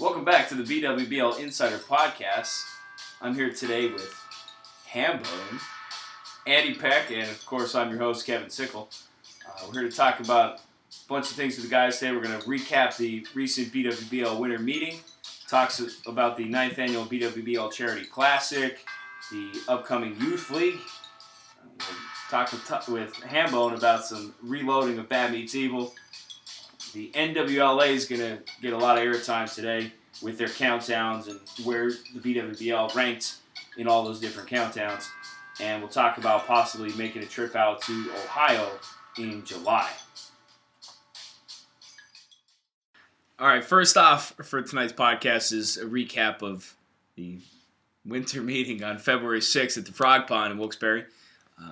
Welcome back to the BWBL Insider Podcast. I'm here today with Hannon, Andy Peck, and of course I'm your host, Kevin Sickle. We're here to talk about a bunch of things with the guys today. We're going to recap the recent BWBL winter meeting, talks about the 9th annual BWBL Charity Classic, the upcoming Youth League. We'll talk with Hannon about some reloading of Bad Meets Evil. The NWLA is going to get a lot of airtime today with their countdowns and where the BWBL ranked in all those different countdowns. And we'll talk about possibly making a trip out to Ohio in July. All right, first off for tonight's podcast is a recap of the winter meeting on February 6th at the Frog Pond in Wilkes-Barre.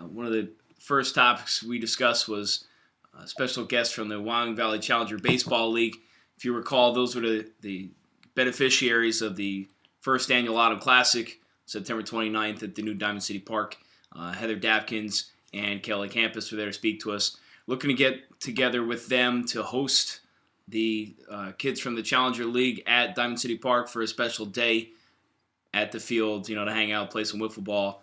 One of the first topics we discussed was a special guest from the Wyoming Valley Challenger Baseball League. If you recall, those were the beneficiaries of the first annual Autumn Classic, September 29th at the new Diamond City Park. Heather Dapkins and Kelly Campus were there to speak to us. Looking to get together with them to host the kids from the Challenger League at Diamond City Park for a special day at the field, to hang out, play some wiffleball,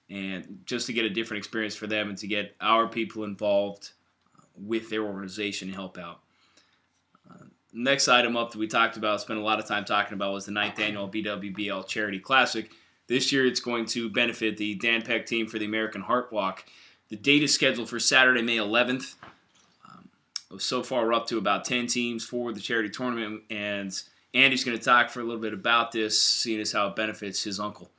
and just to get a different experience for them and to get our people involved with their organization to help out. Next item up that we talked about, spent a lot of time talking about, was the 9th annual BWBL Charity Classic. This year it's going to benefit the Dan Peck team for the American Heart Walk. The date is scheduled for Saturday, May 11th. So far we're up to about 10 teams for the charity tournament, and Andy's going to talk for a little bit about this, seeing as how it benefits his uncle.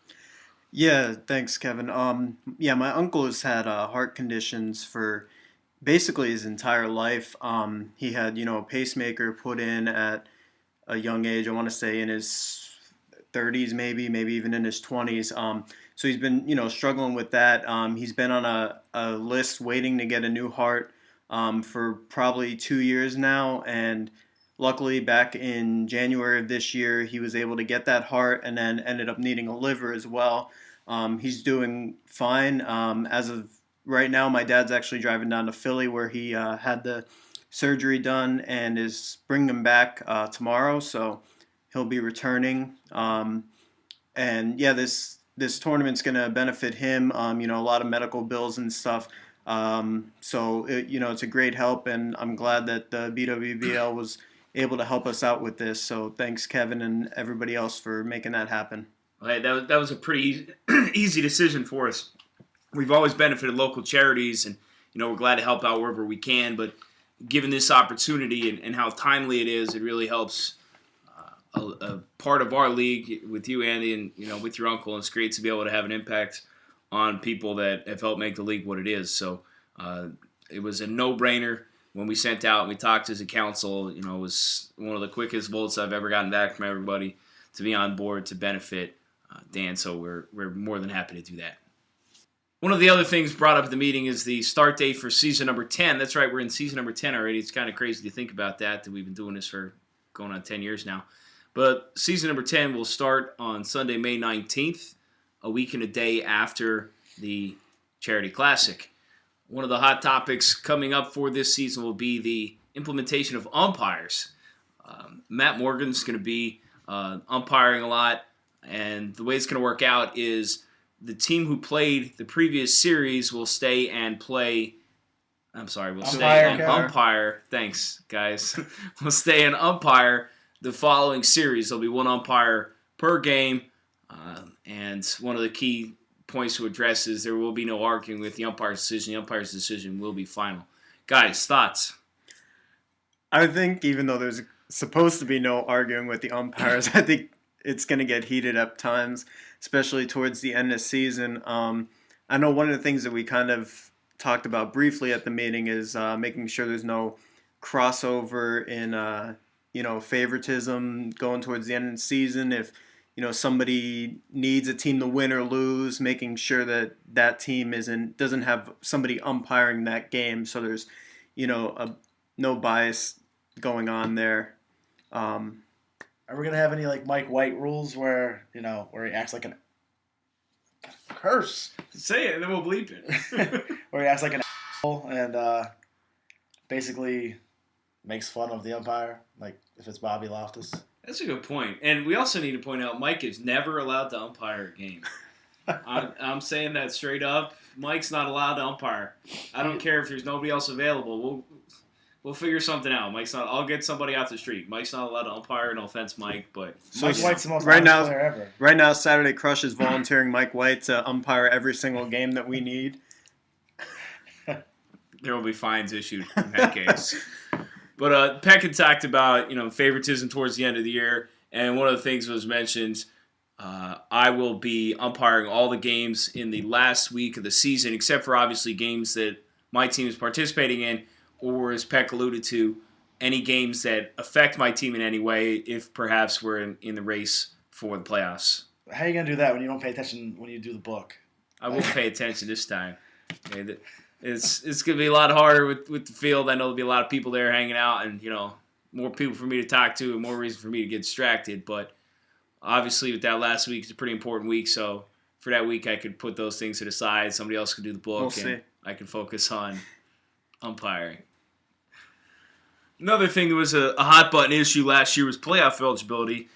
Yeah, thanks, Kevin. My uncle has had heart conditions for basically his entire life. He had, a pacemaker put in at a young age, I want to say in his 30s, maybe even in his 20s. So he's been, struggling with that. He's been on a list waiting to get a new heart for probably 2 years now. And luckily back in January of this year, he was able to get that heart and then ended up needing a liver as well. He's doing fine. As of right now, my dad's actually driving down to Philly where he had the surgery done and is bringing him back tomorrow. So he'll be returning. This tournament's going to benefit him, a lot of medical bills and stuff. It's a great help, and I'm glad that the BWBL was able to help us out with this. So thanks, Kevin, and everybody else for making that happen. Hey, that was a pretty easy decision for us. We've always benefited local charities, and we're glad to help out wherever we can. But given this opportunity and how timely it is, it really helps a part of our league with you, Andy, and with your uncle. And it's great to be able to have an impact on people that have helped make the league what it is. So it was a no-brainer when we sent out and we talked as a council. It was one of the quickest votes I've ever gotten back from everybody to be on board to benefit Dan. So we're more than happy to do that. One of the other things brought up at the meeting is the start date for season number 10. That's right, we're in season number 10 already. It's kind of crazy to think about that we've been doing this for going on 10 years now. But season number 10 will start on Sunday, May 19th, a week and a day after the Charity Classic. One of the hot topics coming up for this season will be the implementation of umpires. Matt Morgan's going to be umpiring a lot, and the way it's going to work out is the team who played the previous series will stay and play. Stay and umpire. Thanks, guys. We'll stay and umpire the following series. There'll be one umpire per game, and one of the key points to address is there will be no arguing with the umpire's decision. The umpire's decision will be final. Guys, thoughts? I think even though there's supposed to be no arguing with the umpires, I think it's going to get heated up times, especially towards the end of the season. I know one of the things that we kind of talked about briefly at the meeting is making sure there's no crossover in, favoritism going towards the end of the season. If, somebody needs a team to win or lose, making sure that team doesn't have somebody umpiring that game. So there's, no bias going on there. Are we going to have any, Mike White rules where he acts like an curse? Say it, and then we'll bleep it. Where he acts like an asshole and basically makes fun of the umpire, like if it's Bobby Loftus? That's a good point. And we also need to point out Mike is never allowed to umpire a game. I'm saying that straight up. Mike's not allowed to umpire. I don't care if there's nobody else available. We'll figure something out. I'll get somebody out the street. Mike's not allowed to umpire. No offense, Mike, but Mike White's the most right honest now, player ever. Right now, Saturday Crush is volunteering Mike White to umpire every single game that we need. There will be fines issued in that case. But Peck had talked about favoritism towards the end of the year, and one of the things was mentioned. I will be umpiring all the games in the last week of the season, except for obviously games that my team is participating in, or as Peck alluded to, any games that affect my team in any way, if perhaps we're in the race for the playoffs. How are you going to do that when you don't pay attention when you do the book? I will pay attention this time. Okay, it's going to be a lot harder with the field. I know there'll be a lot of people there hanging out and, more people for me to talk to and more reason for me to get distracted. But obviously with that last week, it's a pretty important week. So for that week, I could put those things to the side. Somebody else could do the book and I can focus on umpiring. Another thing that was a hot button issue last year was playoff eligibility.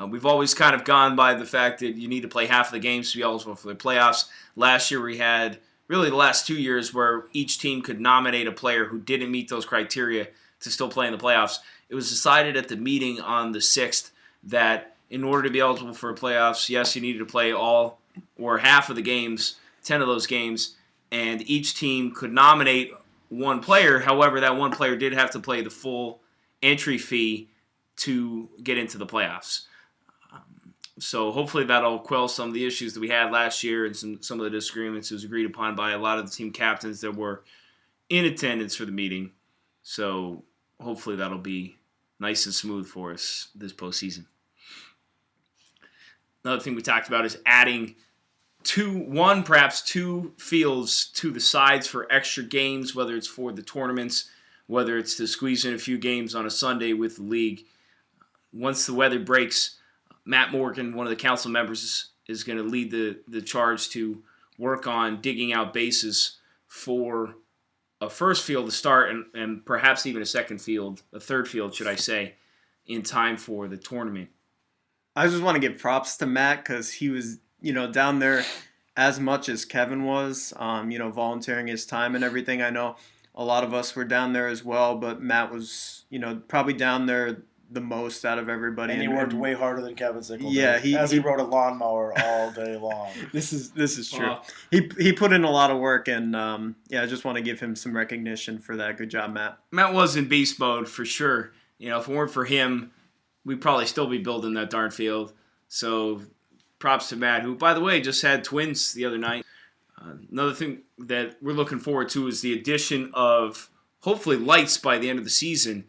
We've always kind of gone by the fact that you need to play half of the games to be eligible for the playoffs. Last year we had really the last 2 years where each team could nominate a player who didn't meet those criteria to still play in the playoffs. It was decided at the meeting on the 6th that in order to be eligible for the playoffs, yes, you needed to play all or half of the games, 10 of those games, and each team could nominate one player. However, that one player did have to play the full entry fee to get into the playoffs. So hopefully that'll quell some of the issues that we had last year and some of the disagreements. It was agreed upon by a lot of the team captains that were in attendance for the meeting. So hopefully that'll be nice and smooth for us this postseason. Another thing we talked about is adding perhaps two fields to the sides for extra games, whether it's for the tournaments, whether it's to squeeze in a few games on a Sunday with the league. Once the weather breaks, Matt Morgan, one of the council members, is going to lead the charge to work on digging out bases for a first field to start and perhaps even a third field, should I say, in time for the tournament. I just want to give props to Matt because he was, down there as much as Kevin was, volunteering his time and everything. I know a lot of us were down there as well, but Matt was, probably down there the most out of everybody. And he worked way harder than Kevin Sickle. Yeah, he rode a lawnmower all day long. This is true. He put in a lot of work, and I just want to give him some recognition for that. Good job, Matt. Matt was in beast mode for sure. If it weren't for him, we'd probably still be building that darn field. So props to Matt, who, by the way, just had twins the other night. Another thing that we're looking forward to is the addition of, hopefully, lights by the end of the season.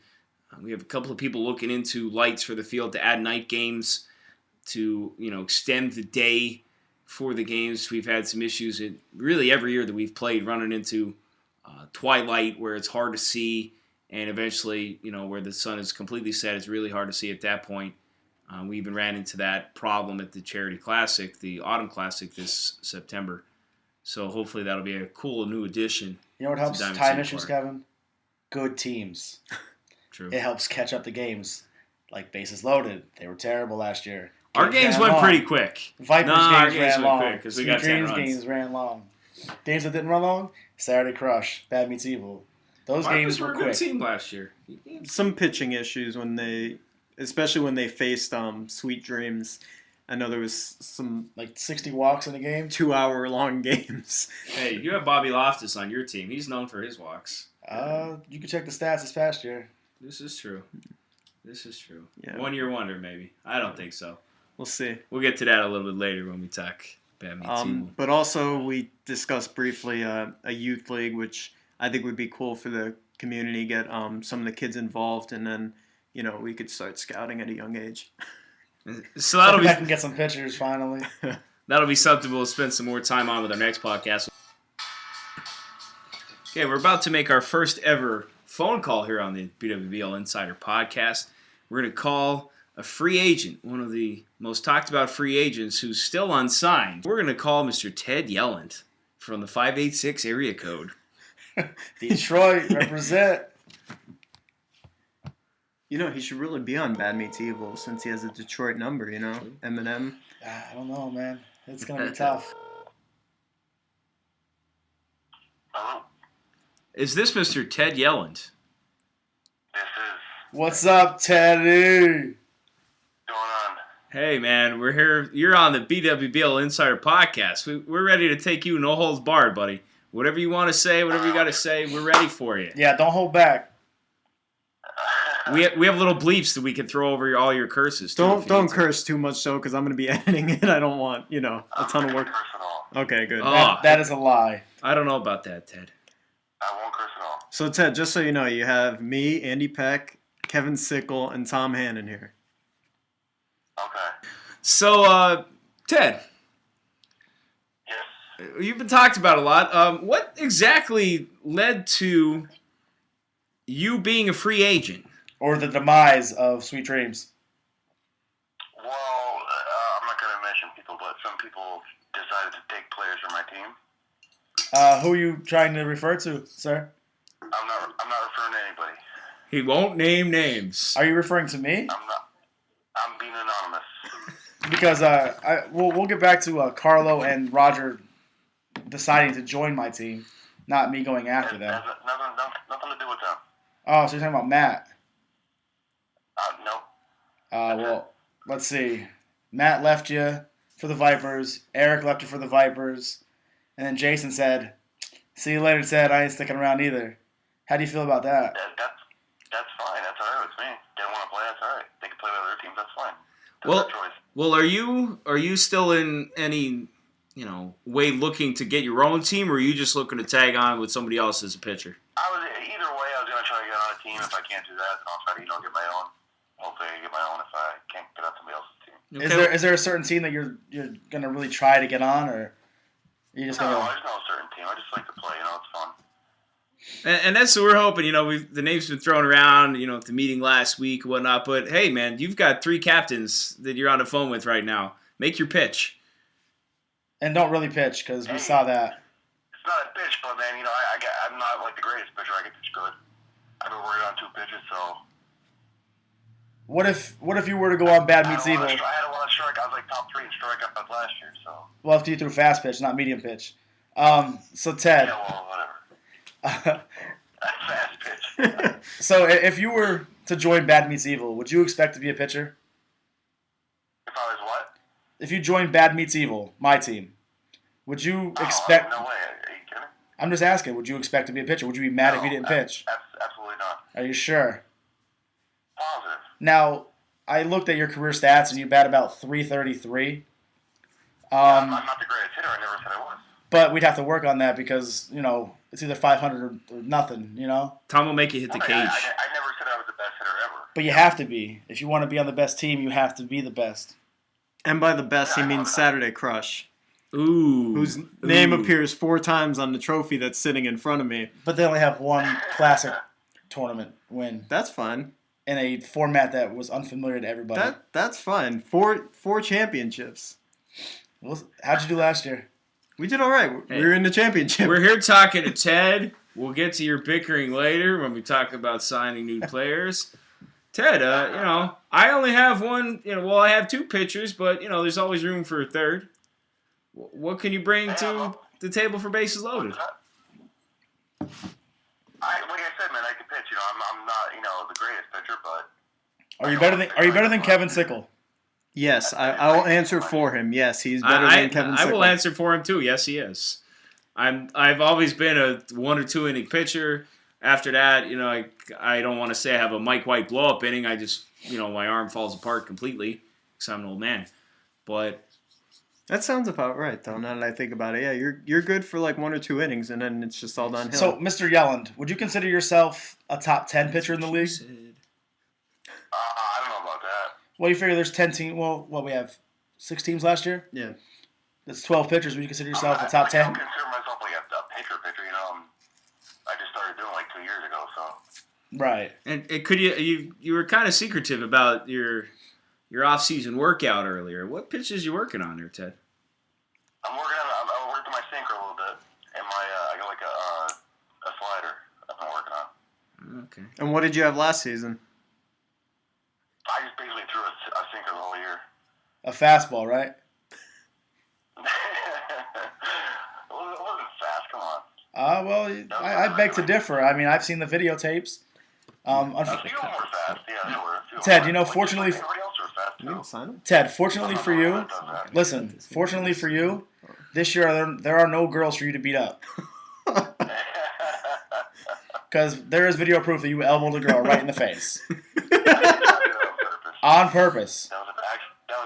We have a couple of people looking into lights for the field to add night games to, extend the day for the games. We've had some issues really every year that we've played running into twilight where it's hard to see, and eventually, where the sun is completely set, it's really hard to see at that point. We even ran into that problem at the Charity Classic, the Autumn Classic this September. So hopefully that'll be a cool new addition. You know what helps time issues, Kevin? Good teams. True. It helps catch up the games. Like bases loaded. They were terrible last year. Our games went pretty quick. Vipers games ran long. Because we got 10 runs. Games ran long. Games that didn't run long, Saturday Crush, Bad Meets Evil. Those games were quick. a good team last year. Some pitching issues especially when they faced Sweet Dreams. I know there was some 60 walks in a game. 2-hour-long games. Hey, you have Bobby Loftus on your team. He's known for his walks. You can check the stats this past year. This is true. Yeah. 1 year wonder, maybe. I don't think so. We'll see. We'll get to that a little bit later when we talk Bad Meets Evil. But also, we discussed briefly a youth league, which I think would be cool for the community, get some of the kids involved, and then, we could start scouting at a young age. So that'll be. I can get some pictures finally. That'll be something we'll spend some more time on with our next podcast. Okay, we're about to make our first ever phone call here on the BWBL Insider Podcast. We're going to call a free agent, one of the most talked about free agents who's still unsigned. We're going to call Mr. Ted Yelland from the 586 area code. Detroit, represent. he should really be on Bad Meets Evil since he has a Detroit number, Eminem. I don't know, man. It's going to be tough. Hello? Is this Mr. Ted Yelland? This is. What's up, Teddy? Going on? Hey, man, we're here. You're on the BWBL Insider Podcast. We're ready to take you no holds barred, buddy. Whatever you want to say, whatever you got to say, we're ready for you. Yeah, don't hold back. We have little bleeps that we can throw over all your curses. Too, Don't curse too much, though, because I'm going to be editing it. I don't want, a ton of work. Curse at all. Okay, good. Oh. That is a lie. I don't know about that, Ted. I won't curse at all. So, Ted, just so you know, you have me, Andy Peck, Kevin Sickle, and Tom Hannon here. Okay. So, Ted, Yes. you've been talked about a lot. What exactly led to you being a free agent? Or the demise of Sweet Dreams. Well, I'm not going to mention people, but some people decided to take players from my team. Who are you trying to refer to, sir? I'm not referring to anybody. He won't name names. Are you referring to me? I'm being anonymous. Because we'll get back to Carlo and Roger deciding to join my team, not me going after It them. has nothing to do with them. Oh, so you're talking about Matt. No. Well, let's see. Matt left you for the Vipers. Eric left you for the Vipers. And then Jason said, "See you later, Ted. I ain't sticking around either." How do you feel about that? That's fine. That's all right with me. They don't want to play. That's all right. They can play with other teams. That's fine. That's Well- their choice. Well, are you still in any way looking to get your own team, or are you just looking to tag on with somebody else as a pitcher? Either way, I was going to try to get on a team. If I can't do that, then I'll try to get my own. Hopefully, I can get my own if I can't get on somebody else's team. Okay. Is there a certain team that you're gonna really try to get on, or you just No, gonna? there's no certain team. I just like to play. It's fun. And that's what we're hoping. The name's been thrown around, at the meeting last week and whatnot. But hey, man, you've got 3 captains that you're on the phone with right now. Make your pitch. And don't really pitch because we saw that. It's not a pitch, but man, I'm not like the greatest pitcher. I can pitch good. I've been working on 2 pitches, so. What if you were to go on Bad Meets Evil? I had a lot of strike. I was like top 3 in strikeouts last year, so. Well, if you threw fast pitch, not medium pitch. So Ted. Yeah, well, whatever. Fast pitch. So if you were to join Bad Meets Evil, would you expect to be a pitcher? If I was what? If you joined Bad Meets Evil, my team, would you expect? No way. Are you kidding? I'm just asking. Would you expect to be a pitcher? Would you be mad if you didn't pitch? Absolutely not. Are you sure? Positive. Now, I looked at your career stats and you bat about .333. I'm not the greatest hitter. I never said I was. But we'd have to work on that because it's either 500 or nothing. Tom will make you hit the I cage. I never said I was the best hitter ever. But you have to be. If you want to be on the best team, you have to be the best. And by the best, he means Saturday Crush, Ooh. whose name appears 4 times on the trophy that's sitting in front of me. But they only have one classic tournament win That's fine. in a format that was unfamiliar to everybody. That's fine. Four championships. How'd you do last year? We did all right. Hey. We were in the championship. We're here talking to Ted. We'll get to your bickering later when we talk about signing new players. Ted, I only have one. I have 2 pitchers, but there's always room for a third. What can you bring to the table for bases loaded? Like I said, man, I can pitch. I'm not, the greatest pitcher, but. Are you better than Kevin Sickle? Yes, I will answer for him. Yes, he's better than Kevin Sickle. I will answer for him too. Yes, he is. I've always been a 1 or 2 inning pitcher. After that, I don't want to say I have a Mike White blow up inning. I just, my arm falls apart completely because I'm an old man. But that sounds about right, though. Now that I think about it, yeah, you're good for like 1 or 2 innings, and then it's just all downhill. So, Mr. Yelland, would you consider yourself a top 10 pitcher in the league? I don't know about that. Well, you figure there's 10 teams. Well, we have 6 teams last year. Yeah. That's 12 pitchers. Would you consider yourself a top I 10? don't consider myself like a pitcher. I just started doing like 2 years ago, so. Right. And could you were kind of secretive about your off-season workout earlier. What pitches you working on there, Ted? I'm working my sinker a little bit, and I got like a slider I've been working on. Okay. And what did you have last season? sinker the whole year. A fastball, right? It wasn't fast. Come on. Well, I beg to differ. I mean, I've seen the videotapes. A few were fast. Yeah, they were. Ted, you know, fortunately, everybody else were fast You gonna too. sign him? Ted, fortunately for you, listen, fortunately for you, this year there are no girls for you to beat up. Because there is video proof that you elbowed a girl right in the face. On purpose. That was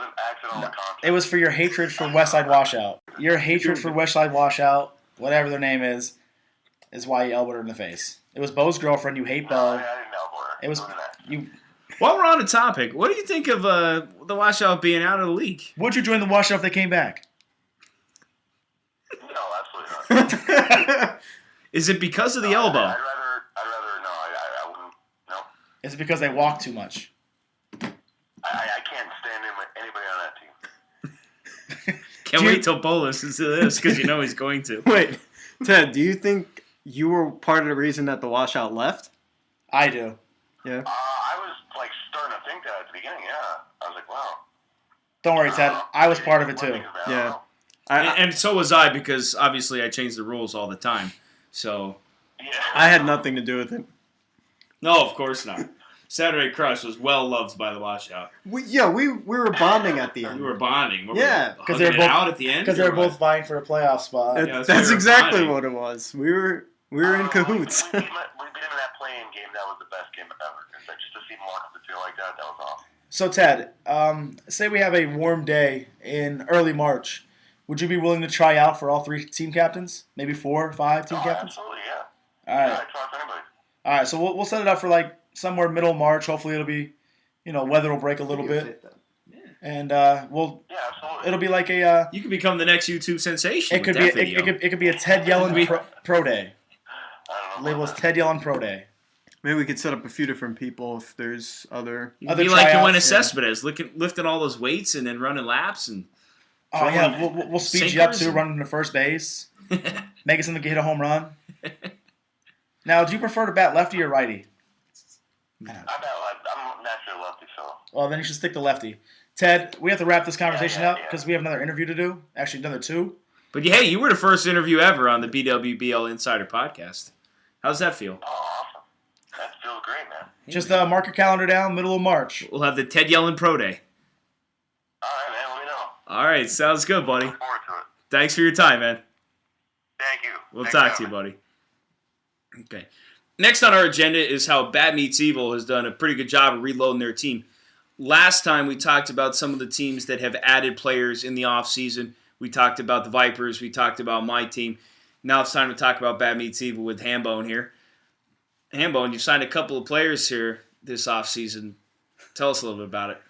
an accidental contact. It was for your hatred for Westside Washout. Your hatred for Westside Washout, whatever their name is why you elbowed her in the face. It was Bo's girlfriend. You hate I Bo. didn't elbow her. It was Wasn't that. you. While we're on the topic, what do you think of the washout being out of the league? Would you join the Washout if they came back? No, absolutely not. Is it because of the No, elbow? I'd rather no. I wouldn't. No. Is it because they walk too much? I can't stand anybody on that team. Can't wait till Bo listens to this because you know he's going to. Wait, Ted, do you think you were part of the reason that the washout left? I do. Yeah. I was like starting to think that at the beginning. Yeah, I was like, wow. Don't worry, Ted. I was part of it One too. thing is that, I Yeah. don't know. And so was I because obviously I change the rules all the time. So, Yeah. I had nothing to do with it. no, of course not. Saturday Crush was well loved by the washout. We were bonding at the end. We were bonding. Yeah, because they were both- out at the end. Because they were or what? both vying for a playoff spot. That- Yeah, that's that's why we were exactly bonding. what it was. We were in cahoots. We beat him in that play-in game. That was the best game ever. Just to see him walk up the field like that was awesome. So, Ted, say we have a warm day in early March. Would you be willing to try out for all 3 team captains? Maybe 4 or 5 team captains? Absolutely, yeah. All Yeah, right. I trust anybody. All right, so we'll set it up for like somewhere middle March. Hopefully it'll be, weather will break a little bit. And Yeah, absolutely. it'll be like a, You could become the next YouTube sensation. it could with be, that video. it could be a Ted Yelland pro day. I don't know. Label as Ted Yelland Pro Day. Maybe we could set up a few different people if there's other. You could other be like the tryouts, Win Cespedes, lifting all those weights and then running laps and. Oh yeah, we'll speed you up sinkers too, and- running to first base, making something hit a home run. Now, do you prefer to bat lefty or righty? I'm naturally lefty, so. Well, then you should stick to lefty. Ted, we have to wrap this conversation yeah, up yeah. because we have another interview to do. Actually, another 2. But hey, you were the first interview ever on the BWBL Insider Podcast. How's that feel? Oh, awesome. That feels great, man. Just mark your calendar down, middle of March. We'll have the Ted Yelland Pro Day. All right, man. Let me know. All right, sounds good, buddy. Look forward to it. Thanks for your time, man. Thank you. We'll Thanks talk for to you, having me. buddy. Okay. Next on our agenda is how Bad Meets Evil has done a pretty good job of reloading their team. Last time we talked about some of the teams that have added players in the offseason. We talked about the Vipers. We talked about my team. Now it's time to talk about Bad Meets Evil with Hambone here. Hambone, you've signed a couple of players here this offseason. Tell us a little bit about it.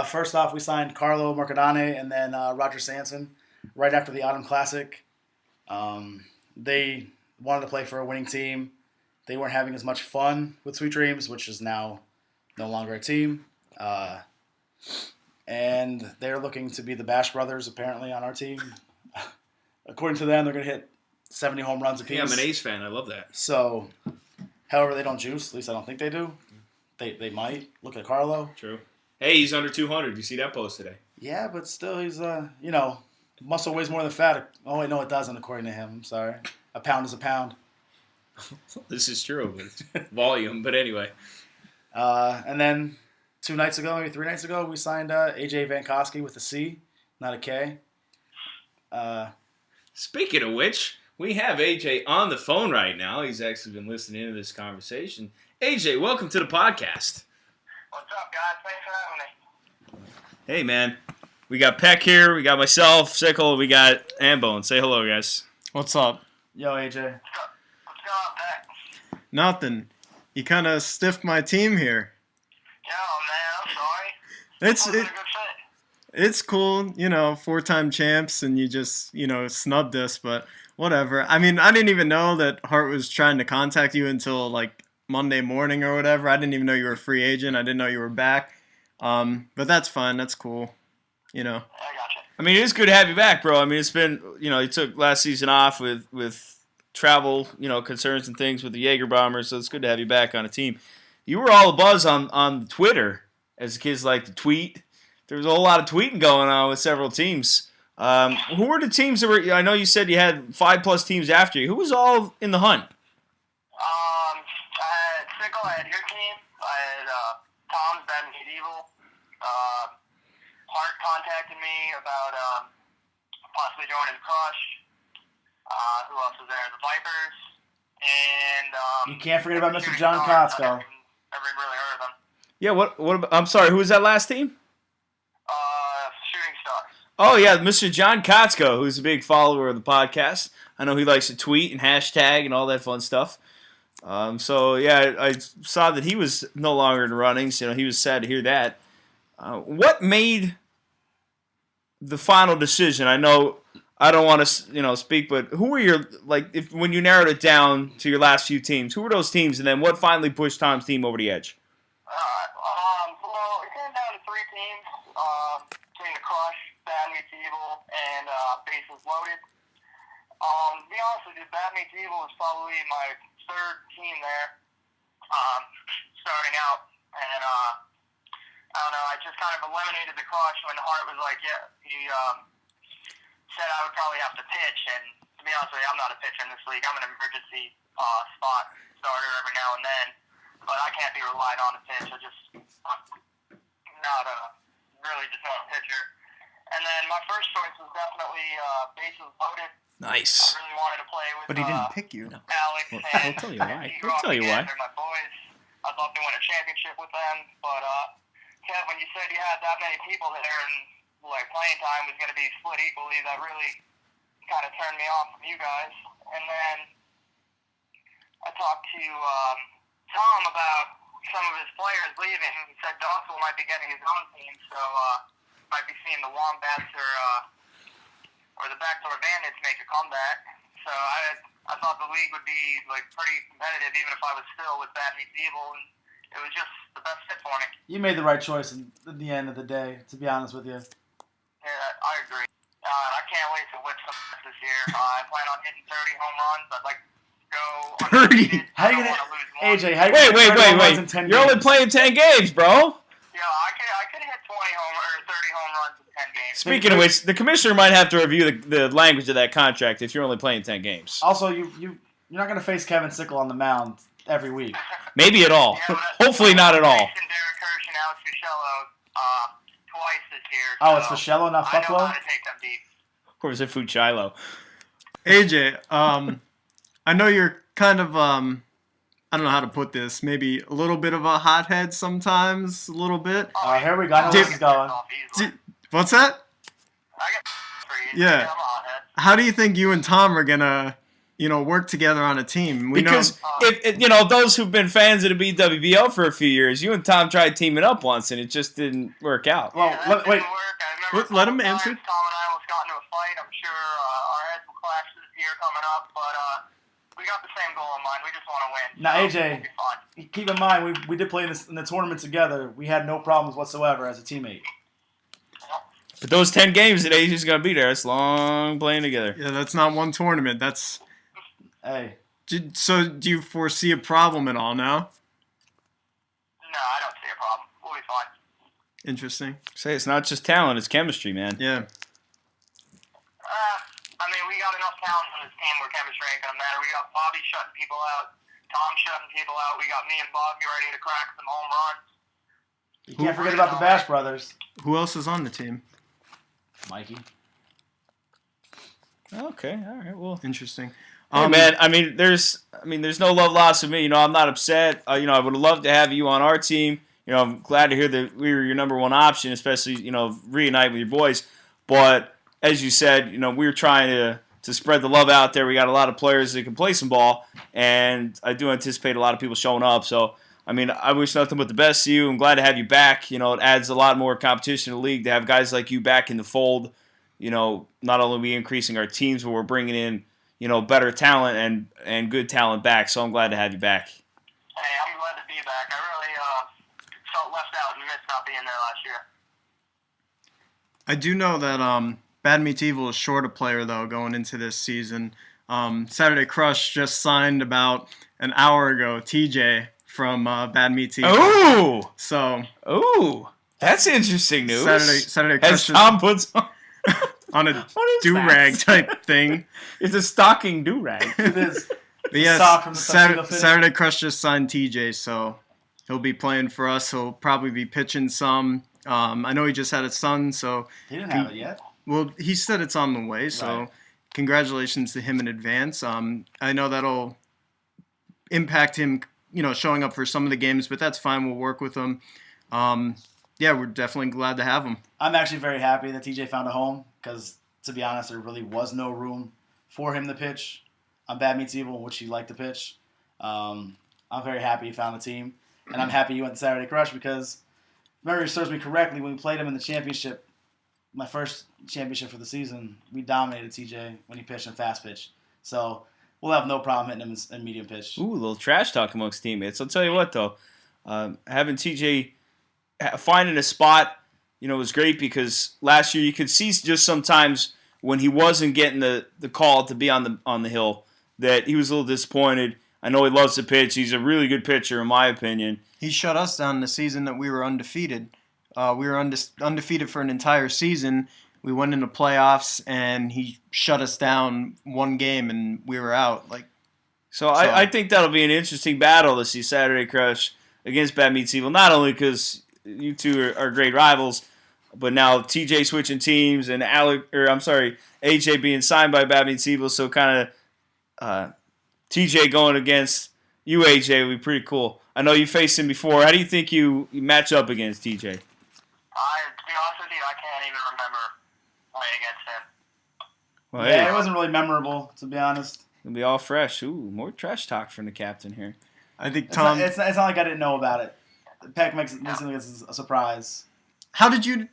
First off, we signed Carlo Mercadante and then Roger Sanson right after the Autumn Classic. They wanted to play for a winning team. They weren't having as much fun with Sweet Dreams, which is now no longer a team. And they're looking to be the Bash Brothers, apparently, on our team. According to them, they're going to hit 70 home runs apiece. Yeah, I'm an A's fan. I love that. So, however, they don't juice. At least I don't think they do. They might. Look at Carlo. True. Hey, he's under 200. You see that post today? Yeah, but still, he's, muscle weighs more than fat. Oh, wait, no, it doesn't, according to him. I'm sorry. A pound is a pound. This is true, but it's volume. But anyway. And then 2 nights ago, maybe 3 nights ago, we signed AJ Vancosky with a C, not a K. Speaking of which, we have AJ on the phone right now. He's actually been listening to this conversation. AJ, welcome to the podcast. What's up, guys? Thanks for having me. Hey, man. We got Peck here. We got myself, Sickle. We got Ambone. Say hello, guys. What's up? Yo, AJ. What's going on, Peck? Nothing. You kind of stiffed my team here. Yeah, man. I'm sorry. It's Wasn't it, a good fit. it's cool, 4-time champs, and you just snubbed us. But whatever. I mean, I didn't even know that Hart was trying to contact you until like Monday morning or whatever. I didn't even know you were a free agent. I didn't know you were back. But that's fine. That's cool. I gotcha. I mean, it is good to have you back, bro. I mean, it's been, you took last season off with travel, concerns and things with the Jaeger Bombers, so it's good to have you back on a team. You were all abuzz on Twitter, as the kids like to tweet, there was a whole lot of tweeting going on with several teams. Who were the teams that were? I know you said you had 5+ teams after you. Who was all in the hunt? I had Sickle, I had your team, I had Tom's Bad Medieval. Hart contacted me about possibly joining Crush. Who else was there? The Vipers. And You can't forget about Mr. John Kotsko. Never really heard of him. Yeah. What? I'm sorry. Who was that last team? Shooting Stars. Oh yeah, Mr. John Kotsko, who's a big follower of the podcast. I know he likes to tweet and hashtag and all that fun stuff. So yeah, I saw that he was no longer in the runnings. You know, he was sad to hear that. What made the final decision? I know I don't want to, speak, but who were your when you narrowed it down to your last few teams? Who were those teams, and then what finally pushed Tom's team over the edge? Well, it came down to 3 teams between the Crush, Bad Meets Evil, and Bases Loaded. To be honest with you, Bad Meets Evil was probably my 3rd team there, starting out, and I don't know, I just kind of eliminated the Crush when Hart was like, yeah, he said I would probably have to pitch, and to be honest with you, I'm not a pitcher in this league. I'm an emergency spot starter every now and then, but I can't be relied on to pitch. I'm not a pitcher. And then my first choice was definitely Bases Loaded. Nice. I really wanted to play with But he didn't pick you. Alex and He'll tell you why. He'll tell you why. They're my boys. I'd love to win a championship with them, but Kev, when you said you had that many people there and playing time was going to be split equally, that really kind of turned me off from you guys. And then I talked to Tom about some of his players leaving. He said Dawson might be getting his own team, so might be seeing the Wombats or the Backdoor Bandits make a comeback. So I thought the league would be pretty competitive, even if I was still with Bad Meets Evil, and it was just the best fit for me. You made the right choice in the end of the day, to be honest with you. Yeah, I agree. I can't wait to whip some ass this year. I plan on hitting 30 home runs. I'd like to go 30? How you gonna, AJ? How you Wait. in 10 You're only games? playing 10 games, bro. Yeah, I could hit 30 home runs in 10 games. Speaking of which, the commissioner might have to review the language of that contract if you're only playing 10 games. Also, you're not going to face Kevin Sickle on the mound every week. Maybe at all. Yeah, Hopefully not at all. Derek Hirsch and Alex Fuchello twice this year. Oh, it's Fuchello, not I know Fucklow? how to take them deep. Or is it Fuchilo? AJ, I know you're kind of, I don't know how to put this, maybe a little bit of a hothead sometimes, a little bit. Here we go. I know where this is going. What's that? I get for you. Yeah. I'm a hothead. How do you think you and Tom are going to, work together on a team? Because if those who've been fans of the BWBL for a few years, you and Tom tried teaming up once and it just didn't work out. Well, Yeah, that wait. didn't work. I remember Let him a couple answer. times Tom and I almost got into a fight. I'm sure our heads will clash this year coming up, but we got the same goal in mind. We just want to win. Now, So AJ, we'll be fine. keep in mind, we did play in the tournament together. We had no problems whatsoever as a teammate. But those 10 games that AJ's going to be there, it's long playing together. Yeah, that's not one tournament. That's. Hey. So do you foresee a problem at all now? No, I don't see a problem. We'll be fine. Interesting. Say it's not just talent, it's chemistry, man. Yeah. I mean, we got enough talent on this team where chemistry ain't going to matter. We got Bobby shutting people out, Tom shutting people out. We got me and Bob getting ready to crack some home runs. You can't forget about the Bash brothers. Who else is on the team? Mikey. Okay, all right, well. Interesting. Hey, man, there's no love lost with me. I'm not upset. I would have loved to have you on our team. I'm glad to hear that we were your number one option, especially, reunite with your boys. But as you said, we were trying to spread the love out there. We got a lot of players that can play some ball, and I do anticipate a lot of people showing up. So, I wish nothing but the best to you. I'm glad to have you back. It adds a lot more competition to the league to have guys like you back in the fold. Not only are we increasing our teams, but we're bringing in better talent and good talent back. So I'm glad to have you back. Hey, I'm glad to be back. I really felt left out and missed not being there last year. I do know that Bad Meets Evil is short a player, though, going into this season. Saturday Crush just signed about an hour ago TJ from Bad Meets Evil. Ooh! So, Ooh! That's interesting news. Saturday As Crush Tom puts on a do-rag type thing. It's a stocking do-rag. It is. But yes, Sock from the Tuxedo Fit. Saturday Crush just signed TJ, so he'll be playing for us. He'll probably be pitching some. I know he just had a son, so He didn't have it yet. well, he said it's on the way. So Right. congratulations to him in advance. I know that'll impact him, showing up for some of the games, but that's fine. We'll work with him. Yeah, we're definitely glad to have him. I'm actually very happy that TJ found a home because, to be honest, there really was no room for him to pitch on Bad Meets Evil, which he liked to pitch. I'm very happy he found a team, and I'm happy he went to Saturday Crush because, if memory serves me correctly, when we played him in the championship, my first championship for the season, we dominated TJ when he pitched in fast pitch. So we'll have no problem hitting him in medium pitch. Ooh, a little trash talk amongst teammates. I'll tell you what, though. Having TJ finding a spot, was great because last year you could see just sometimes when he wasn't getting the call to be on the hill that he was a little disappointed. I know he loves to pitch. He's a really good pitcher, in my opinion. He shut us down the season that we were undefeated. We were undefeated for an entire season. We went into playoffs, and he shut us down one game, and we were out. So I think that'll be an interesting battle to see Saturday Crush against Bad Meets Evil, not only because you two are great rivals, but now TJ switching teams and AJ being signed by Bad Meets Evil, so kind of TJ going against you, AJ, would be pretty cool. I know you faced him before. How do you think you match up against TJ? To be honest with you, I can't even remember playing against him. Well, Yeah, hey, it wasn't really memorable, to be honest. it'll be all fresh. Ooh, more trash talk from the captain here. I think It's Tom. not, it's not like I didn't know about it. Peck makes it seem like it's a surprise. How did you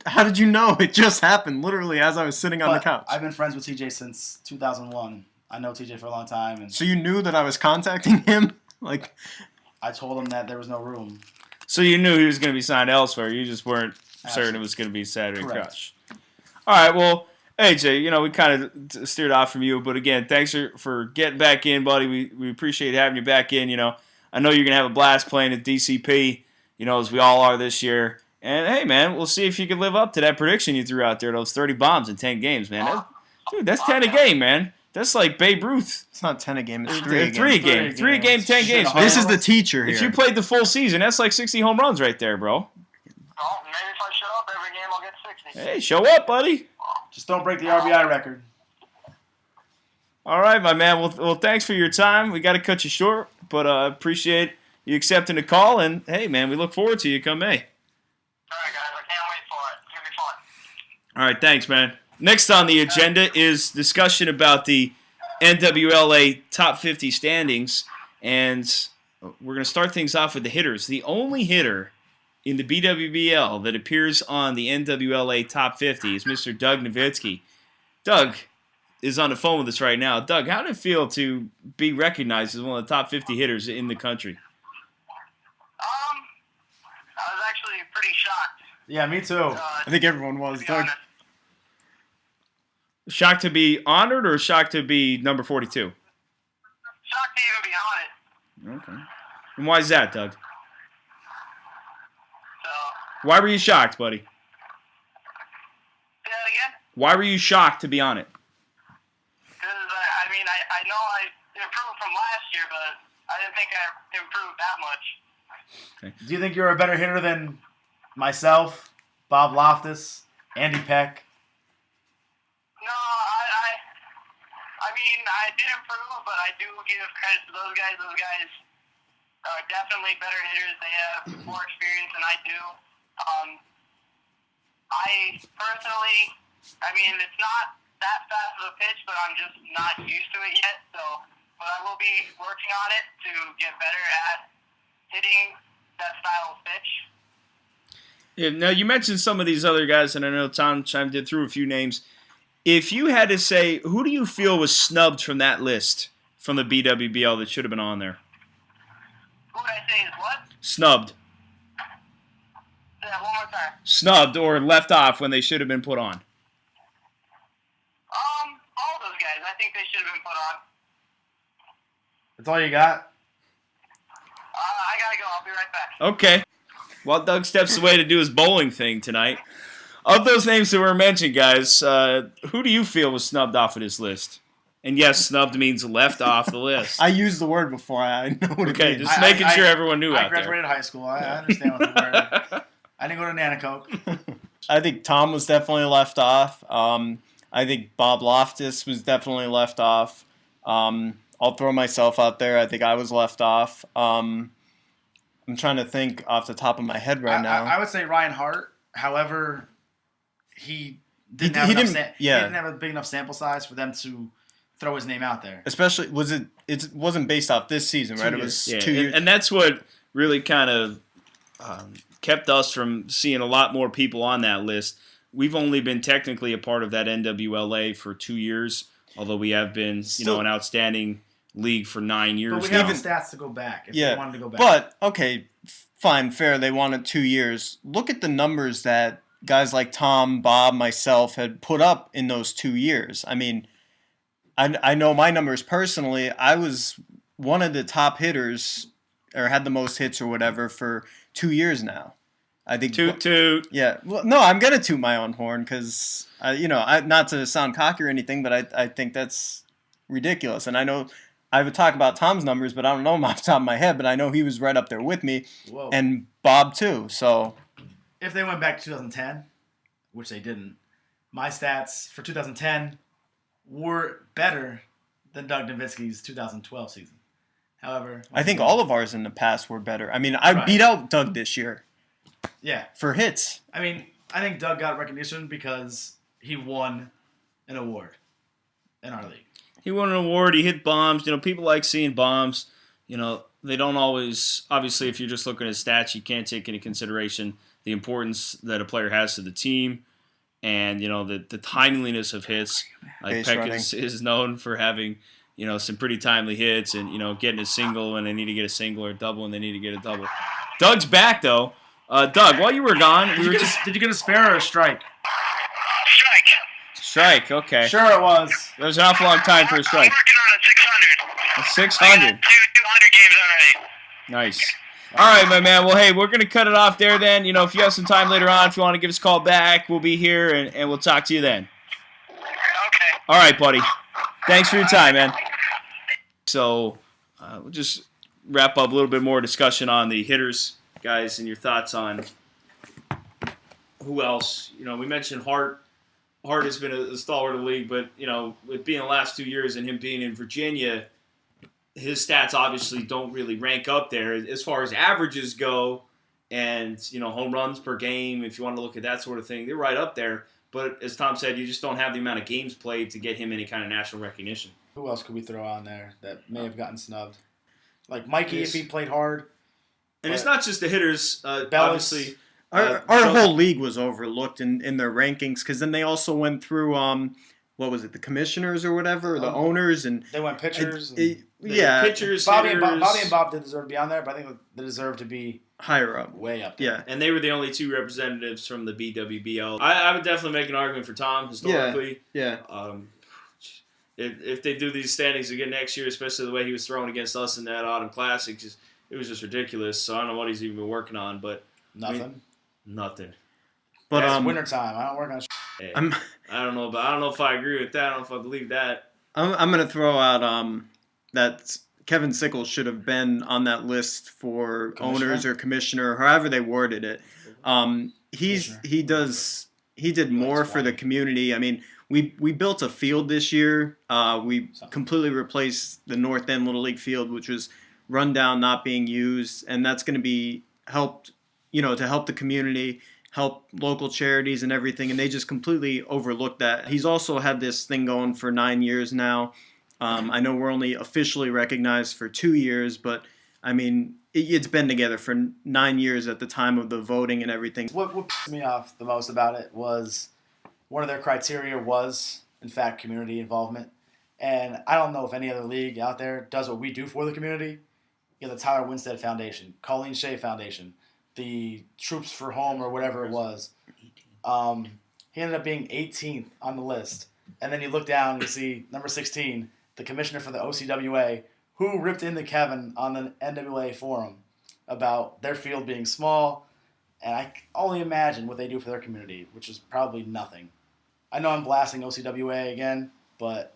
know it just happened? Literally as I was sitting on the But couch. I've been friends with TJ since 2001. I know TJ for a long time, and So you knew that I was contacting him? I told him that there was no room. So you knew he was going to be signed elsewhere. You just weren't certain Absolutely. it was going to be Saturday Correct. Crush. All right, well, AJ, we kind of steered off from you, but again, thanks for getting back in, buddy. We appreciate having you back in. I know you're going to have a blast playing at DCP, as we all are this year. And, hey, man, we'll see if you can live up to that prediction you threw out there, those 30 bombs in 10 games, man. That's 10 a game, man. That's like Babe Ruth. It's not 10 a game, it's 3 a game. 3 a game. 3 a game, 10 games. Shit, man. This is the teacher here. If you played the full season, that's like 60 home runs right there, bro. Well, maybe if I show up every game, I'll get 60. Hey, show up, buddy. Just don't break the RBI record. All right, my man. Well, thanks for your time. We got to cut you short, but appreciate you accepting the call. And, hey, man, we look forward to you come May. All right, guys, I can't wait for it. It's going to be fun. All right, thanks, man. Next on the agenda is discussion about the NWLA Top 50 standings, and we're going to start things off with the hitters. The only hitter in the BWBL that appears on the NWLA Top 50 is Mr. Doug Novitski. Doug is on the phone with us right now. Doug, how did it feel to be recognized as one of the top 50 hitters in the country? I was actually pretty shocked. Yeah, me too. I think everyone was. To be Doug. honest. Shocked to be honored or shocked to be number 42? Shocked to even be on it. Okay. And why is that, Doug? So, Why were you shocked, buddy? say that again? Why were you shocked to be on it? Because, I know I improved from last year, but I didn't think I improved that much. Do you think you're a better hitter than myself, Bob Loftus, Andy Peck? No, I did improve, but I do give credit to those guys. Those guys are definitely better hitters. They have more experience than I do. I personally, it's not that fast of a pitch, but I'm just not used to it yet. So, but I will be working on it to get better at hitting that style of pitch. Yeah, now, you mentioned some of these other guys, and I know Tom chimed in through a few names. If you had to say, who do you feel was snubbed from that list from the BWBL that should have been on there? Who would I say is what? Snubbed. Say that one more time. Snubbed or left off when they should have been put on. All those guys, I think they should have been put on. That's all you got? I gotta go. I'll be right back. Okay. While Doug steps away to do his bowling thing tonight. Of those names that were mentioned, guys, who do you feel was snubbed off of this list? And yes, snubbed means left off the list. I used the word before. I know what it means. Just making sure everyone knew out there. I graduated high school. I understand what the word. I didn't go to Nanacoke. I think Tom was definitely left off. I think Bob Loftus was definitely left off. I'll throw myself out there. I think I was left off. I'm trying to think off the top of my head right now. I would say Ryan Hart. However, he didn't have a big enough sample size for them to throw his name out there. Especially, it wasn't based off this season, right? It was 2 years. And that's what really kind of kept us from seeing a lot more people on that list. We've only been technically a part of that NWLA for 2 years, although we have been, an outstanding league for 9 years. But we have the stats to go back if they wanted to go back. But, okay, fine, fair. They wanted 2 years. Look at the numbers that guys like Tom, Bob, myself had put up in those 2 years. I mean, I know my numbers personally. I was one of the top hitters or had the most hits or whatever for 2 years now. I think toot. Yeah. Well, no, I'm gonna toot my own horn because not to sound cocky or anything, but I think that's ridiculous. And I know I would talk about Tom's numbers, but I don't know them off the top of my head. But I know he was right up there with me, and Bob too. So if they went back to 2010, which they didn't, my stats for 2010 were better than Doug Novitski's 2012 season. However, I think all of ours in the past were better. I mean, I beat out Doug this year. Yeah. For hits. I mean, I think Doug got recognition because he won an award in our league. He won an award. He hit bombs. People like seeing bombs. They don't always, obviously, if you're just looking at stats, you can't take into consideration the importance that a player has to the team and, the timeliness of hits. Like Peck is known for having, some pretty timely hits and, getting a single when they need to get a single or a double when they need to get a double. Doug's back, though. Doug, while you were gone, did you get a spare or a strike? Strike, okay. Sure it was. That was an awful long time for a strike. I'm working on a 600. 600. 200 games already. Nice. All right, my man. Well, hey, we're going to cut it off there then. If you have some time later on, if you want to give us a call back, we'll be here and we'll talk to you then. Okay. All right, buddy. Thanks for your time, man. So we'll just wrap up a little bit more discussion on the hitters, guys, and your thoughts on who else. We mentioned Hart. Hart has been a stalwart of the league, but, with being the last 2 years and him being in Virginia, his stats obviously don't really rank up there as far as averages go and, home runs per game, if you want to look at that sort of thing. They're right up there. But as Tom said, you just don't have the amount of games played to get him any kind of national recognition. Who else could we throw on there that may have gotten snubbed? Like Mikey, if he played hard. And it's not just the hitters, obviously. Our whole league was overlooked in their rankings because then they also went through, what was it, the commissioners or whatever, or the owners. And they went pitchers. Pitchers, Bobby hitters. and Bob did deserve to be on there, but I think they deserve to be higher up. Way up there. Yeah. And they were the only two representatives from the BWBL. I would definitely make an argument for Tom, historically. Yeah. If they do these standings again next year, especially the way he was throwing against us in that Autumn Classic, it was just ridiculous. So I don't know what he's even been working on, but nothing. Nothing. But it's wintertime. I don't work on. Hey, I don't know if I agree with that. I don't know if I believe that. I'm gonna throw out that Kevin Sickle should have been on that list for owners or commissioner, however they worded it. He did more for the community. I mean, we built a field this year. We completely replaced the North End Little League field, which was run down, not being used, and that's going to be helped, to help the community, help local charities and everything, and they just completely overlooked that. He's also had this thing going for 9 years now. I know we're only officially recognized for 2 years, but I mean, it's been together for 9 years at the time of the voting and everything. What pissed me off the most about it was one of their criteria was, in fact, community involvement. And I don't know if any other league out there does what we do for the community. The Tyler Winstead Foundation, Colleen Shea Foundation, the Troops for Home or whatever it was. He ended up being 18th on the list. And then you look down and you see number 16, the commissioner for the OCWA, who ripped into Kevin on the NWLA forum about their field being small, And I can only imagine what they do for their community, which is probably nothing. I know I'm blasting OCWA again, but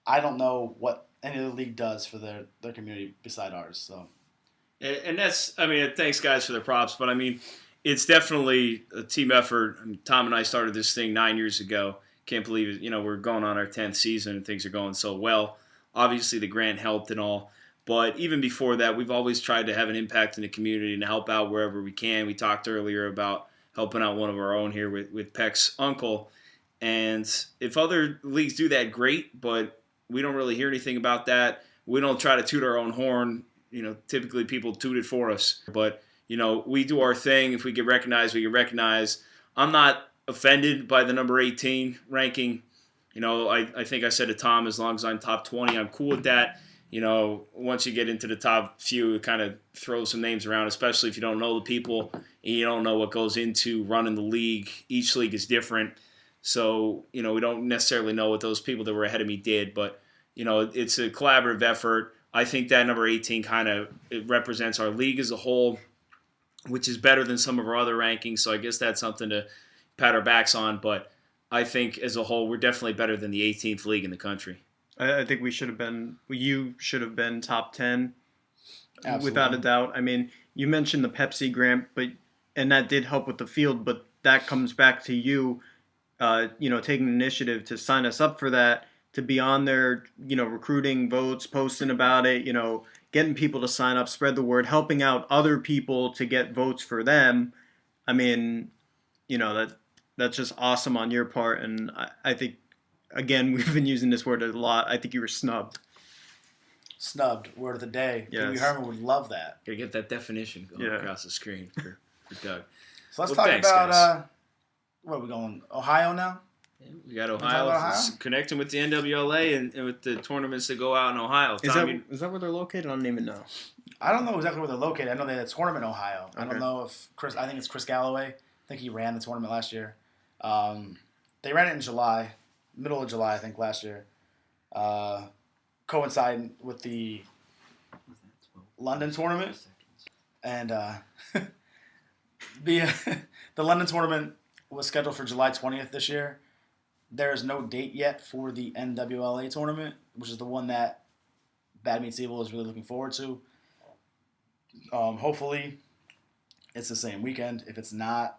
I don't know what any other league does for their community beside ours. So, And that's, I mean, thanks guys for the props, but I mean, it's definitely a team effort. I mean, Tom and I started this thing 9 years ago. Can't believe it. You know, we're going on our 10th season and things are going so well. Obviously, the grant helped and all. But even before that, we've always tried to have an impact in the community and help out wherever we can. We talked earlier about helping out one of our own here with Peck's uncle. And if other leagues do that, great, but we don't really hear anything about that. We don't try to toot our own horn. You know, typically people toot it for us. But, you know, we do our thing. If we get recognized, we get recognized. I'm not offended by the number 18 ranking. You know, I think I said to Tom, as long as I'm top 20, I'm cool with that. You know, once you get into the top few, it kind of throws some names around, especially if you don't know the people and you don't know what goes into running the league. Each league is different. So, you know, we don't necessarily know what those people that were ahead of me did. But, you know, it's a collaborative effort. I think that number 18 kind of it represents our league as a whole, which is better than some of our other rankings. So I guess that's something to pat our backs on. But I think as a whole, we're definitely better than the 18th league in the country. I think you should have been top 10. Absolutely. Without a doubt. I mean, you mentioned the Pepsi grant, and that did help with the field, but that comes back to you, taking the initiative to sign us up for that, to be on there, recruiting votes, posting about it, getting people to sign up, spread the word, helping out other people to get votes for them. I mean, that's just awesome on your part, and I think, again, we've been using this word a lot. I think you were snubbed. Snubbed, word of the day. Yes. Pee Wee Herman would love that. Gotta get that definition going across the screen for Doug. So let's talk about, where are we going? Ohio now? Yeah, we got Ohio. Connecting with the NWLA and with the tournaments that go out in Ohio. Is that where they're located? I don't even know. I don't know exactly where they're located. I know they had a tournament in Ohio. Okay. I don't know if I think it's Chris Galloway. I think he ran the tournament last year. They ran it in July. Middle of July, I think, last year, coinciding with the London tournament. And the London tournament was scheduled for July 20th this year. There is no date yet for the NWLA tournament, which is the one that Bad Meets Evil is really looking forward to. Hopefully, it's the same weekend. If it's not,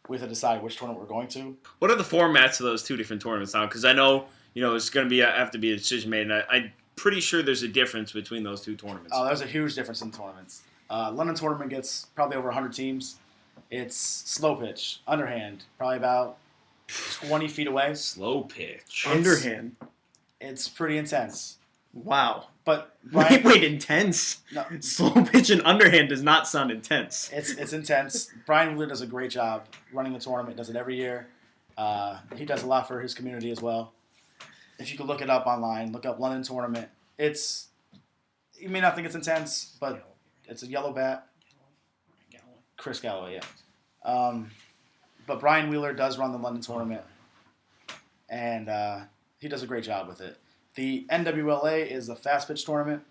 we have to decide which tournament we're going to. What are the formats of those two different tournaments now? Because I know, it's going to have to be a decision made, and I'm pretty sure there's a difference between those two tournaments. Oh, there's a huge difference in the tournaments. London tournament gets probably over 100 teams. It's slow pitch, underhand, probably about 20 feet away. Slow pitch. Underhand. It's pretty intense. Wow. But Brian, wait, intense? No. Slow pitch and underhand does not sound intense. It's intense. Brian Wheeler does a great job running the tournament. Does it every year. He does a lot for his community as well. If you could look it up online, look up London tournament. You may not think it's intense, but it's a yellow bat. Chris Galloway, yeah. But Brian Wheeler does run the London tournament, and he does a great job with it. The NWLA is a fast pitch tournament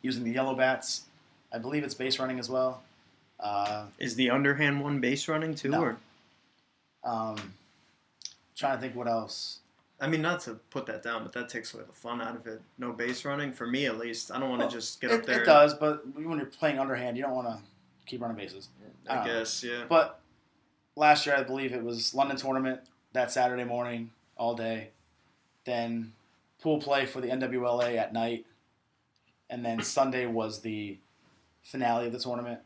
using the yellow bats. I believe it's base running as well. Is the underhand one base running too? No. Or? Trying to think what else. I mean, not to put that down, but that takes away the fun out of it. No base running, for me at least. I don't want to just get up there. It does, but when you're playing underhand, you don't want to keep running bases. I guess, yeah. But last year, I believe it was London tournament that Saturday morning, all day. Then pool play for the NWLA at night. And then Sunday was the finale of the tournament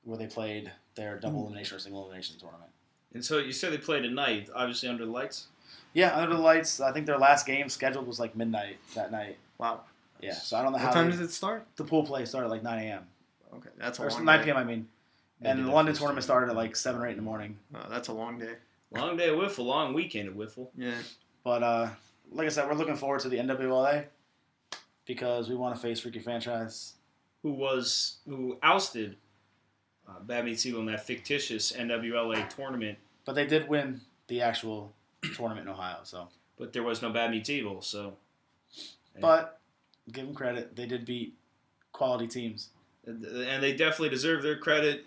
where they played their double elimination or single elimination tournament. And so you said they played at night, obviously under the lights? Yeah, under the lights. I think their last game scheduled was like midnight that night. Wow. Yeah, so I don't know how. What time does it start? The pool play started at like 9 a.m. Okay, that's a or long 9 day. p.m. I mean. And the London tournament started at like 7 or 8 in the morning. That's a long day. Long day at Wiffle, long weekend at Wiffle. Yeah. But like I said, we're looking forward to the NWLA because we want to face Freaky Franchise. Who ousted Bad Meets Evil in that fictitious NWLA tournament. But they did win the actual tournament in Ohio, so. But there was no Bad Meets Evil, so. But give them credit, they did beat quality teams. And they definitely deserve their credit.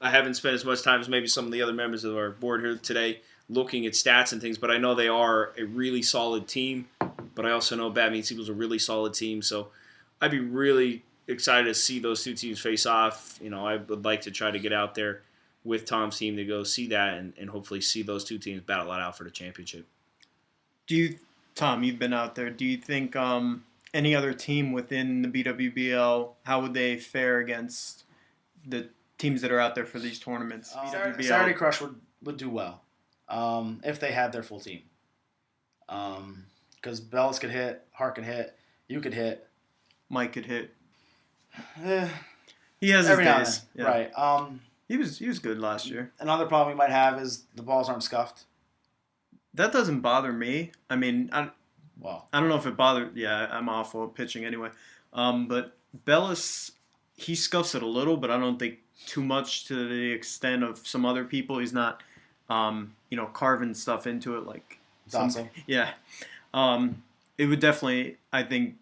I haven't spent as much time as maybe some of the other members of our board here today looking at stats and things, but I know they are a really solid team. But I also know Bad Meets Equals a really solid team, so I'd be really excited to see those two teams face off. I would like to try to get out there with Tom's team to go see that and hopefully see those two teams battle it out for the championship. Tom, you've been out there. Do you think any other team within the BWBL, how would they fare against the teams that are out there for these tournaments? Saturday Crush would do well if they had their full team. Because Bellis could hit, Hart could hit, you could hit. Mike could hit. He has his days. Yeah. Right. He was good last year. Another problem we might have is the balls aren't scuffed. That doesn't bother me. I mean, I don't know if it bothered. Yeah, I'm awful at pitching anyway. But Bellis, he scuffs it a little, but I don't think too much to the extent of some other people. He's not, carving stuff into it like Dotson. Yeah. It would definitely, I think,